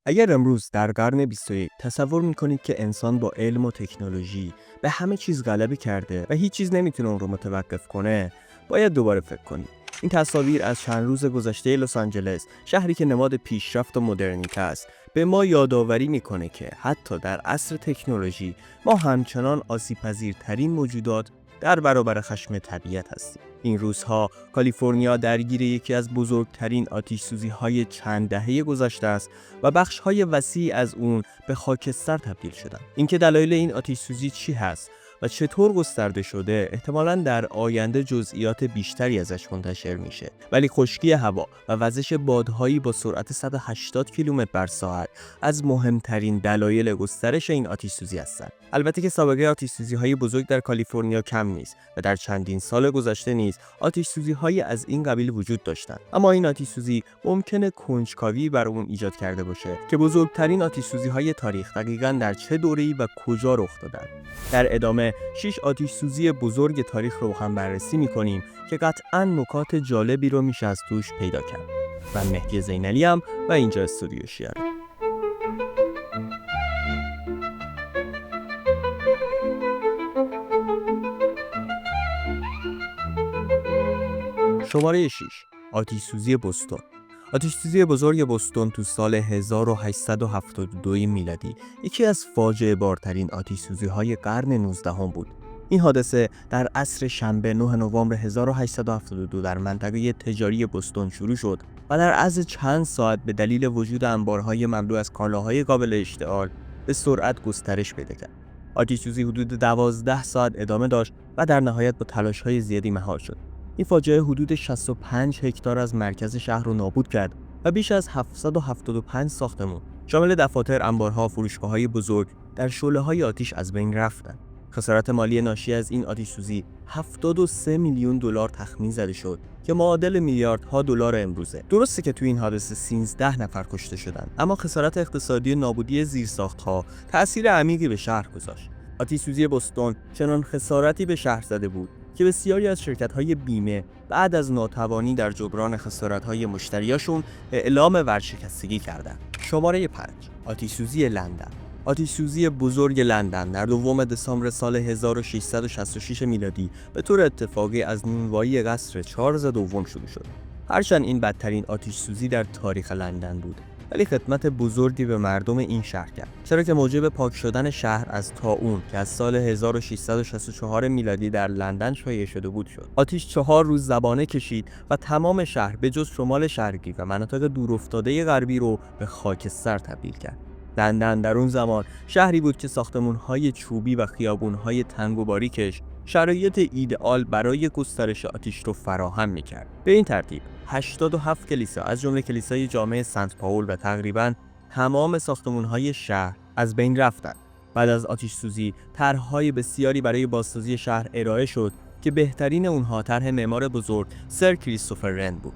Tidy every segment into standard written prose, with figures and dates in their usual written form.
اگر امروز در قرن 21 تصور میکنید که انسان با علم و تکنولوژی به همه چیز غلبه کرده و هیچ چیز نمیتونه اون رو متوقف کنه، باید دوباره فکر کنید. این تصاویر از چند روز گذشته لس آنجلس، شهری که نماد پیشرفت و مدرنیته است، به ما یادآوری میکنه که حتی در عصر تکنولوژی ما همچنان آسیب‌پذیرترین موجودات در برابر خشم طبیعت هستیم. این روزها کالیفرنیا درگیر یکی از بزرگترین آتش‌سوزی‌های چند دهه گذشته است و بخش‌های وسیعی از اون به خاکستر تبدیل شدن. اینکه دلایل این آتش‌سوزی چی هست و چطور گسترده شده، احتمالاً در آینده جزئیات بیشتری ازش منتشر میشه. ولی خشکی هوا و وزش بادهایی با سرعت 180 کیلومتر بر ساعت از مهمترین دلایل گسترش این آتش‌سوزی هستند. البته که سابقه آتش‌سوزی‌های بزرگ در کالیفرنیا کم نیست و در چندین سال گذشته نیز آتش‌سوزی‌های از این قبیل وجود داشتند. اما این آتش‌سوزی ممکنه کنجکاوی بر اون ایجاد کرده باشه که بزرگترین آتش‌سوزی‌های تاریخ دقیقاً در چه دوره‌ای و کجا رخ دادن. در ادامه 6 آتش‌سوزی بزرگ تاریخ رو هم بررسی می‌کنیم که قطعاً نکات جالبی رو میشه از توش پیدا کرد. من مهدی زینالی ام و اینجا استودیو شیاره. شماره 6. آتش‌سوزی بوستون. آتش‌سوزی بزرگ بوستون تو سال 1872 میلادی یکی از فاجعه بارترین آتش‌سوزی‌های قرن 19 بود. این حادثه در عصر شنبه 9 نوامبر 1872 در منطقه تجاری بوستون شروع شد و در عرض چند ساعت به دلیل وجود انبارهای مملو از کالاهای قابل اشتعال به سرعت گسترش پیدا کرد. آتش‌سوزی حدود 12 ساعت ادامه داشت و در نهایت با تلاش‌های زیادی مهار شد. این فاجعه حدود 65 هکتار از مرکز شهر رو نابود کرد و بیش از 775 ساختمان شامل دفاتر، انبارها، فروشگاه‌های بزرگ در شعله‌های آتش از بین رفتند. خسارت مالی ناشی از این آتش‌سوزی 73 میلیون دلار تخمین زده شد که معادل میلیاردها دلار امروزه. درسته که توی این حادثه 13 نفر کشته شدند، اما خسارت اقتصادی و نابودی زیرساخت‌ها تأثیر عمیقی به شهر گذاشت. آتش‌سوزی بوستون چنان خسارتی به شهر زده بود که بسیاری از شرکت‌های بیمه بعد از ناتوانی در جبران خسارت‌های مشتریاشون اعلام ورشکستگی کردند. شماره 5. آتش‌سوزی لندن. آتش‌سوزی بزرگ لندن در 2 دسامبر سال 1666 میلادی به طور اتفاقی از نونوایی قصر چارلز دوم شروع شد. هرچند این بدترین آتش‌سوزی در تاریخ لندن بود، ولی خدمت بزرگی به مردم این شهر کرد، چرا که موجب پاک شدن شهر از طاعون که از سال 1664 میلادی در لندن شایع شده بود شد. آتش 4 روز زبانه کشید و تمام شهر به جز شمال شرقی و مناطق دورافتاده غربی رو به خاکستر تبدیل کرد. لندن در اون زمان شهری بود که ساختمان‌های چوبی و خیابان‌های تنگ و باریکش شرایط ایدئال برای گسترش آتش رو فراهم می‌کرد. به این ترتیب 87 کلیسا از جمله کلیسای جامع سنت پاول و تقریباً تمام ساختمان‌های شهر از بین رفتند. بعد از آتش‌سوزی طرح‌های بسیاری برای بازسازی شهر ارائه شد که بهترین اونها طرح معمار بزرگ سر کریستوفر رن بود.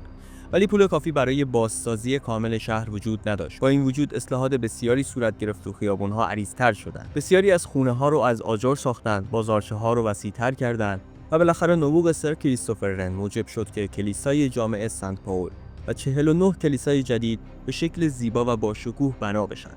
ولی پول کافی برای بازسازی کامل شهر وجود نداشت. با این وجود اصلاحات بسیاری صورت گرفت و خیابان‌ها عریض‌تر شدند. بسیاری از خونه‌ها رو از آجر ساختند، بازارچه‌ها رو وسیع‌تر کردند و بالاخره نبوغ سر کریستوفر رن موجب شد که کلیسای جامع سنت پاول و 49 کلیسای جدید به شکل زیبا و با شکوه بنا بشن.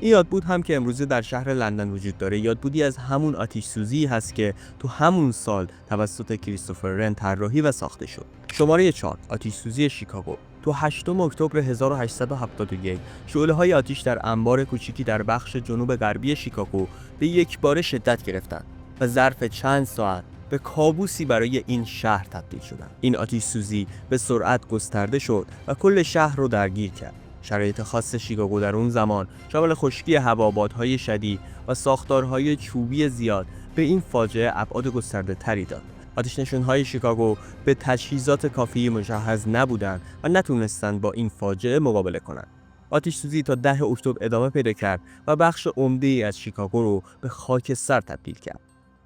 این یادبود هم که امروزه در شهر لندن وجود داره، یادبودی از همون آتش‌سوزی هست که تو همون سال توسط کریستوفر رن طراحی و ساخته شد. شماره 4. آتش‌سوزی شیکاگو. تو 8 اکتبر 1871 شعله‌های آتش در انبار کوچیکی در بخش جنوب غربی شیکاگو به یکباره شدت گرفتند و ظرف چند ساعت به کابوسی برای این شهر تبدیل شدند. این آتش‌سوزی به سرعت گسترده شد و کل شهر رو درگیر کرد. شرایط خاص شیکاگو در اون زمان شامل خشکی هوا، بادهای شدید و ساختارهای چوبی زیاد به این فاجعه ابعاد گسترده تری داد. آتش‌نشان‌های شیکاگو به تجهیزات کافی مجهز نبودند و نتونستند با این فاجعه مقابله کنند. آتش‌سوزی تا 10 اکتبر ادامه پیدا کرد و بخش عمده‌ای از شیکاگو رو به خاکستر تبدیل کرد.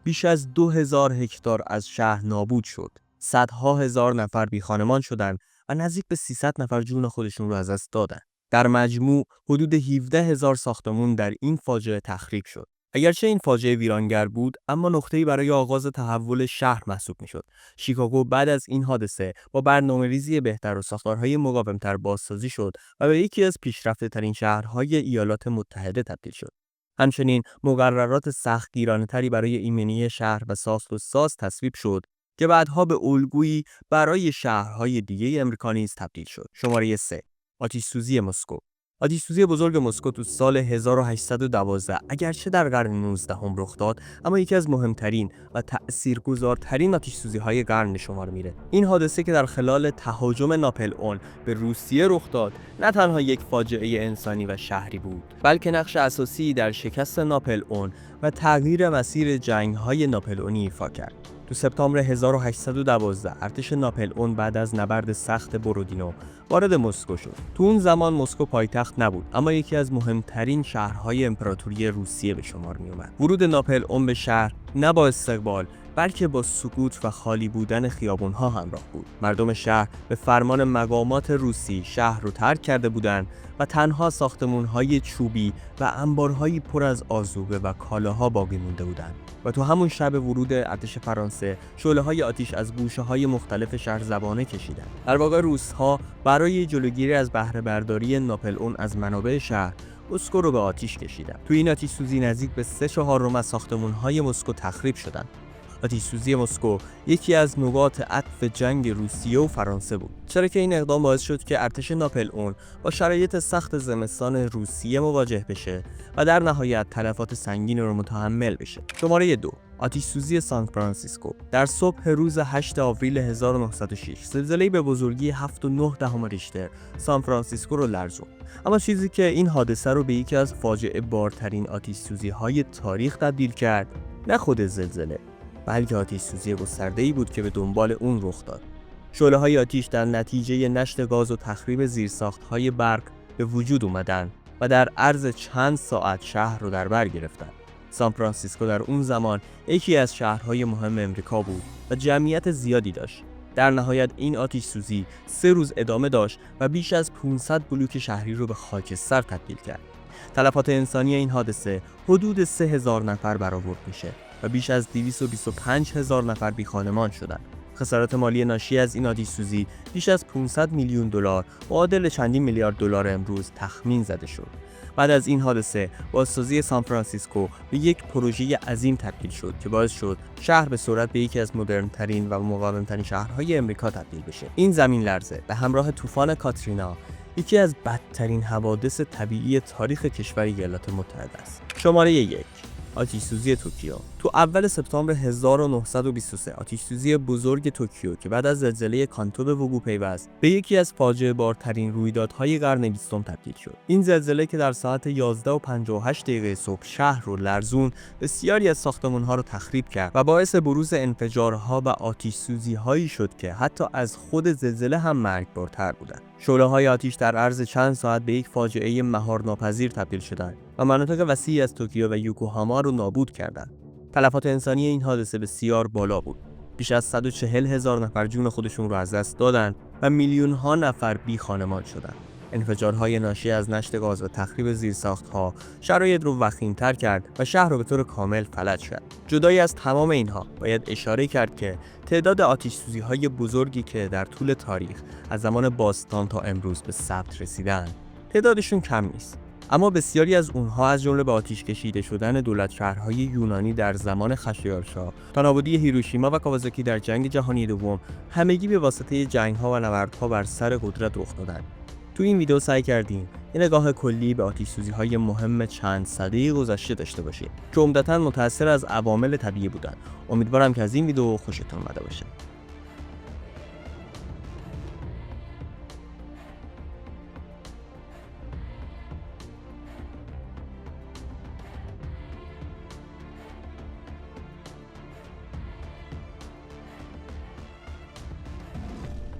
بیش از 2000 هکتار از شهر نابود شد. صدها هزار نفر بیخانمان شدند و نزدیک به 300 نفر جون خودشون رو از دست دادند. در مجموع حدود 17,000 ساختمان در این فاجعه تخریب شد. اگرچه این فاجعه ویرانگر بود، اما نقطه‌ای برای آغاز تحول شهر محسوب می‌شد. شیکاگو بعد از این حادثه با برنامه‌ریزی بهتر و ساختارهای مقاوم‌تر بازسازی شد و به یکی از پیشرفته‌ترین شهرهای ایالات متحده تبدیل شد. همچنین مقررات سختگیرانه‌تری برای ایمنی شهر و ساخت و ساز تصویب شد که بعدها به الگویی برای شهرهای دیگه امریکا نیز تبدیل شد. شماره 3. آتش‌سوزی مسکو. آتش‌سوزی بزرگ مسکو تو سال 1812 اگرچه در قرن 19 رخ داد، اما یکی از مهمترین و تأثیرگذارترین آتش‌سوزی‌های قرن به شمار میره. این حادثه که در خلال تهاجم ناپلئون به روسیه رخ داد، نه تنها یک فاجعه انسانی و شهری بود، بلکه نقش اساسی در شکست ناپلئون و تغییر مسیر جنگ‌های ناپلئونی ایفا کرد. تو سپتامبر 1812 ارتش ناپلئون بعد از نبرد سخت برودینو وارد مسکو شد. تو اون زمان مسکو پایتخت نبود، اما یکی از مهمترین شهرهای امپراتوری روسیه به شمار می اومد. ورود ناپلئون به شهر نه با استقبال، بلکه با سکوت و خالی بودن خیابون‌ها همراه بود. مردم شهر به فرمان مقامات روسی شهر رو ترک کرده بودند و تنها ساختمان‌های چوبی و انبارهایی پر از آذوقه و کالاها باقی مونده بودند. و تو همون شب ورود ارتش فرانسه، شعله‌های آتش از گوشه‌های مختلف شهر زبانه کشیدند. در واقع روس‌ها برای جلوگیری از بهره برداری ناپلئون از منابع شهر، مسکو رو به آتش کشیدند. تو این آتش‌سوزی نزدیک به 3/4 از ساختمان‌های مسکو تخریب شدند. آتش‌سوزی مسکو یکی از نقاط عطف جنگ روسیه و فرانسه بود، چرا که این اقدام باعث شد که ارتش ناپلئون با شرایط سخت زمستان روسیه مواجه بشه و در نهایت تلفات سنگین رو متحمل بشه. شماره 2. آتش‌سوزی سان فرانسیسکو. در صبح روز 8 آوریل 1906 زلزله‌ای به بزرگی 7.9 ریشتر سان فرانسیسکو رو لرزوند. اما چیزی که این حادثه رو به یکی از فاجعه بارترین آتش‌سوزی‌های تاریخ تبدیل کرد، نه خود زلزله، بلکه آتش‌سوزی گسترده‌ای بود که به دنبال اون رخ داد. شعله‌های آتش در نتیجه نشت گاز و تخریب زیرساخت‌های برق به وجود اومدن و در عرض چند ساعت شهر رو در بر گرفتن. سان فرانسیسکو در اون زمان یکی از شهرهای مهم امریکا بود و جمعیت زیادی داشت. در نهایت این آتش‌سوزی 3 روز ادامه داشت و بیش از 500 بلوک شهری رو به خاکستر تبدیل کرد. تلفات انسانی این حادثه حدود 3000 نفر برآورد میشه و بیش از 225000 نفر بیخانمان شدند. خسارات مالی ناشی از این آتش‌سوزی بیش از 500 میلیون دلار معادل چندین میلیارد دلار امروز تخمین زده شد. بعد از این حادثه بازسازی سان فرانسیسکو به یک پروژه عظیم تبدیل شد که باعث شد شهر به سرعت به یکی از مدرن‌ترین و مقاوم‌ترین شهرهای امریکا تبدیل بشه. این زمین لرزه به همراه طوفان کاترینا یکی از بدترین حوادث طبیعی تاریخ کشور ایالات متحده است. شماره 1. آتش‌سوزی توکیو. تو اول سپتامبر 1923 آتش‌سوزی بزرگ توکیو که بعد از زلزله کانتو به وقوع پیوست، به یکی از فاجعه بارترین رویدادهای قرن 20 تبدیل شد. این زلزله که در ساعت 11:58 صبح شهر رو لرزون، بسیاری از ساختمان‌ها رو تخریب کرد و باعث بروز انفجارها و آتش‌سوزی‌هایی شد که حتی از خود زلزله هم مرگبارتر بودند. شعله‌های آتش در عرض چند ساعت به یک فاجعه مهارناپذیر تبدیل شدند و مناطق وسیعی از توکیو و یوکوهاما رو نابود کردند. تلفات انسانی این حادثه بسیار بالا بود. بیش از 140,000 نفر جون خودشون رو از دست دادند و میلیون‌ها نفر بی خانمان شدند. انفجارهای ناشی از نشت گاز و تخریب زیرساخت‌ها شرایط رو وخیم‌تر کرد و شهر رو به طور کامل فلج کرد. جدای از تمام اینها باید اشاره کرد که تعداد آتش‌سوزی‌های بزرگی که در طول تاریخ از زمان باستان تا امروز به ثبت رسیدن، تعدادشون کم نیست. اما بسیاری از اونها از جمله به آتش کشیده شدن دولت شهرهای یونانی در زمان خشایارشا تا نابودی هیروشیما و کاوازاکی در جنگ جهانی دوم، همگی به واسطه جنگ‌ها و نبردها بر سر قدرت رخ دادند. تو این ویدیو سعی کردیم یه نگاه کلی به آتش‌سوزی‌های مهم چند سده گذشته داشته باشیم که عمدتاً متأثر از عوامل طبیعی بودند. امیدوارم که از این ویدیو خوشتون اومده باشه.